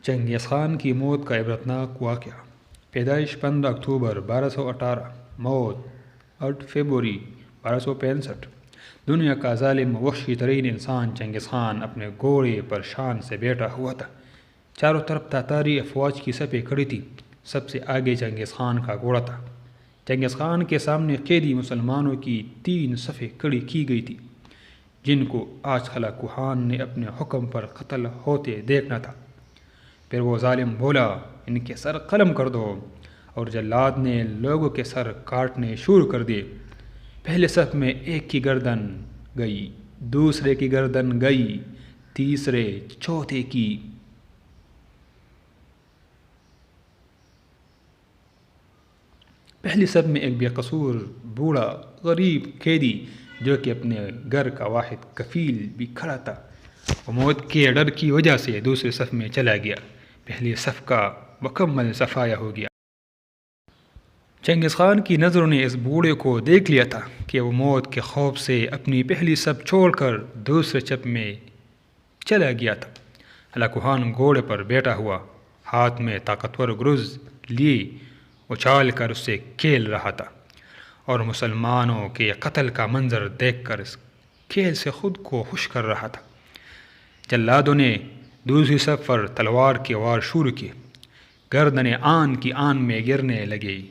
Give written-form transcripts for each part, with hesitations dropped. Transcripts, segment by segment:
چنگیز خان کی موت کا عبرتناک واقعہ۔ پیدائش 15 اکتوبر 1218، موت 8 فروری 1265۔ دنیا کا ظالم وحشی ترین انسان چنگیز خان اپنے گھوڑے پر شان سے بیٹھا ہوا تھا۔ چاروں طرف تاتاری افواج کی صفیں کھڑی تھی۔ سب سے آگے چنگیز خان کا گھوڑا تھا۔ چنگیز خان کے سامنے قیدی مسلمانوں کی 3 صفیں کھڑی کی گئی تھی، جن کو آج ہلاکو خان نے اپنے حکم پر قتل ہوتے دیکھنا تھا۔ پھر وہ ظالم بولا، ان کے سر قلم کر دو، اور جلاد نے لوگوں کے سر کاٹنے شروع کر دیے۔ پہلے صف میں ایک کی گردن گئی، دوسرے کی گردن گئی، تیسرے چوتھے کی۔ پہلی صف میں ایک بے قصور بوڑھا غریب قیدی جو کہ اپنے گھر کا واحد کفیل بھی کھڑا تھا، وہ موت کے ڈر کی وجہ سے دوسری صف میں چلا گیا۔ پہلی صف کا مکمل صفایا ہو گیا۔ چنگیز خان کی نظروں نے اس بوڑھے کو دیکھ لیا تھا کہ وہ موت کے خوف سے اپنی پہلی صف چھوڑ کر دوسرے صف میں چلا گیا تھا۔ ہلاکو خان گھوڑے پر بیٹھا ہوا، ہاتھ میں طاقتور گرز لیے اچھال کر اس سے کھیل رہا تھا، اور مسلمانوں کے قتل کا منظر دیکھ کر اس کھیل سے خود کو خوش کر رہا تھا۔ جلادوں نے دوسری صف پر تلوار کے وار شروع کیے، گردنیں آن کی آن میں گرنے لگی۔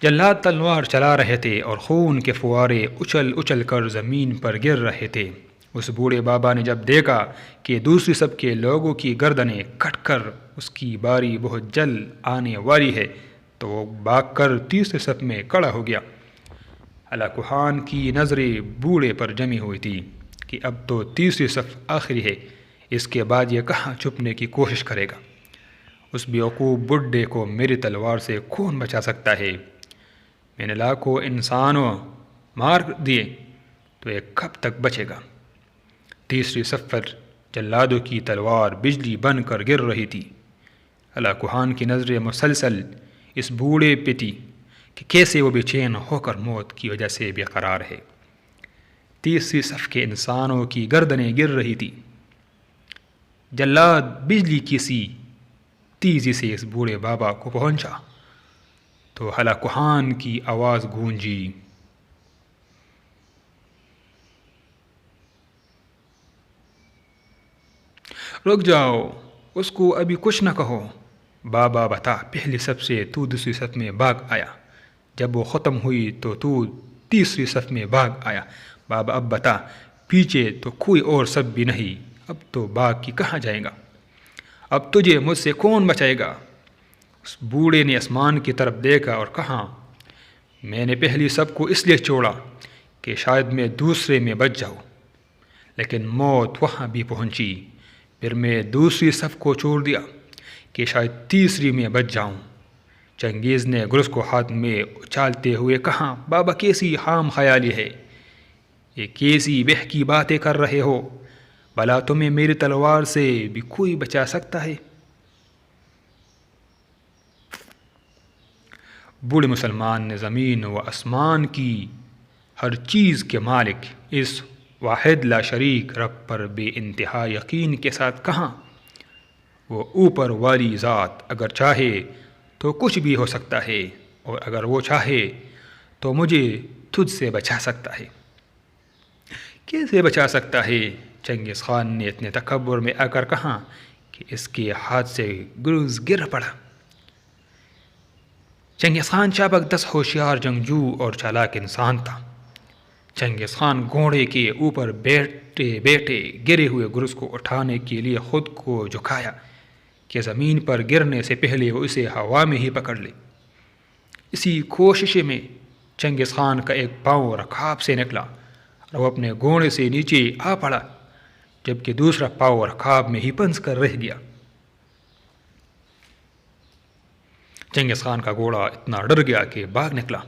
جلاد تلوار چلا رہے تھے اور خون کے فوارے اچھل اچھل کر زمین پر گر رہے تھے۔ اس بوڑھے بابا نے جب دیکھا کہ دوسری صف کے لوگوں کی گردنیں کٹ کر اس کی باری بہت جلد آنے والی ہے، تو وہ بھاگ کر تیسری صف میں کھڑا ہو گیا۔ ہلاکو خان کی نظریں بوڑھے پر جمی ہوئی تھی کہ اب تو تیسری صف آخری ہے، اس کے بعد یہ کہاں چھپنے کی کوشش کرے گا؟ اس بیوقوف بڈھے کو میری تلوار سے کون بچا سکتا ہے؟ میں نے لاکھوں انسانوں مار دیے، تو یہ کب تک بچے گا؟ تیسری صف پر جلادوں کی تلوار بجلی بن کر گر رہی تھی۔ ہلاکو خان کی نظریں مسلسل اس بوڑھے پہ تھی کہ کیسے وہ بے چین ہو کر موت کی وجہ سے بے قرار ہے۔ تیسری صف کے انسانوں کی گردنیں گر رہی تھی۔ جلاد بجلی کی سی تیزی سے اس بوڑھے بابا کو پہنچا تو ہلاکو خان کی آواز گونجی، رک جاؤ، اس کو ابھی کچھ نہ کہو۔ بابا بتا، پہلی صف سے تو دوسری صف میں بھاگ آیا، جب وہ ختم ہوئی تو تیسری صف میں بھاگ آیا۔ بابا اب بتا، پیچھے تو کوئی اور صف بھی نہیں، اب تو بھاگ کی کہاں جائے گا؟ اب تجھے مجھ سے کون بچائے گا؟ اس بوڑھے نے آسمان کی طرف دیکھا اور کہا، میں نے پہلی صف کو اس لیے چھوڑا کہ شاید میں دوسرے میں بچ جاؤں، لیکن موت وہاں بھی پہنچی۔ پھر میں دوسری صف کو چھوڑ دیا کہ شاید تیسری میں بچ جاؤں۔ چنگیز نے گرز کو ہاتھ میں اچھالتے ہوئے کہا، بابا کیسی خام خیالی ہے، یہ کیسی بہکی باتیں کر رہے ہو؟ بھلا تمہیں میری تلوار سے بھی کوئی بچا سکتا ہے؟ بوڑھے مسلمان نے زمین و آسمان کی ہر چیز کے مالک اس واحد لا شریک رب پر بے انتہا یقین کے ساتھ کہا، وہ اوپر والی ذات اگر چاہے تو کچھ بھی ہو سکتا ہے، اور اگر وہ چاہے تو مجھے تجھ سے بچا سکتا ہے۔ کیسے بچا سکتا ہے؟ چنگیز خان نے اتنے تکبر میں آ کر کہا کہ اس کے ہاتھ سے گرز گر پڑا۔ چنگیز خان چابک دست ہوشیار جنگجو اور چالاک انسان تھا۔ چنگیز خان گھوڑے کے اوپر بیٹھے بیٹھے گرے ہوئے گرز کو اٹھانے کے لیے خود کو جھکایا کہ زمین پر گرنے سے پہلے وہ اسے ہوا میں ہی پکڑ لے۔ اسی کوشش میں چنگیز خان کا ایک پاؤں رکاب سے نکلا اور وہ اپنے گھوڑے سے نیچے آ پڑا، جبکہ دوسرا پاؤں رکاب میں ہی پھنس کر رہ گیا۔ چنگیز خان کا گھوڑا اتنا ڈر گیا کہ بھاگ نکلا۔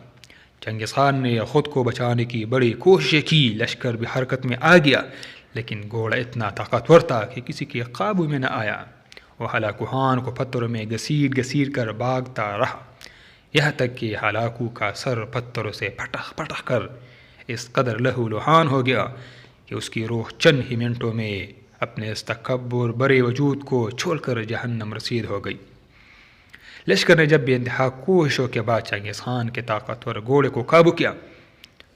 چنگیز خان نے خود کو بچانے کی بڑی کوششیں کی، لشکر بھی حرکت میں آ گیا، لیکن گھوڑا اتنا طاقتور تھا کہ کسی کے قابو میں نہ آیا۔ وہ ہلاکو خان کو پتھروں میں گھسیٹ گھسیٹ کر بھاگتا رہا۔ یہاں تک کہ ہلاکو کا سر پتھروں سے پٹخ پٹخ کر اس قدر لہو لہان ہو گیا کہ اس کی روح چند ہی منٹوں میں اپنے اس تکبر بڑے وجود کو چھوڑ کر جہنم رسید ہو گئی۔ لشکر نے جب بے انتہا کوششوں کے بعد چنگیز خان کے طاقتور گھوڑے کو قابو کیا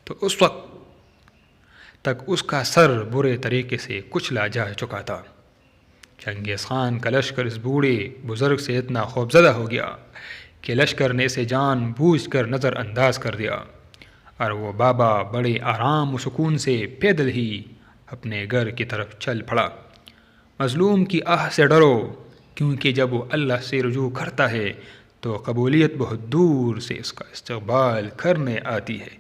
تو اس وقت تک اس کا سر برے طریقے سے کچلا جا چکا تھا۔ چنگیز خان کا لشکر اس بوڑھے بزرگ سے اتنا خوفزدہ ہو گیا کہ لشکر نے اسے جان بوجھ کر نظر انداز کر دیا، اور وہ بابا بڑے آرام و سکون سے پیدل ہی اپنے گھر کی طرف چل پڑا۔ مظلوم کی آہ سے ڈرو، کیونکہ جب وہ اللہ سے رجوع کرتا ہے تو قبولیت بہت دور سے اس کا استقبال کرنے آتی ہے۔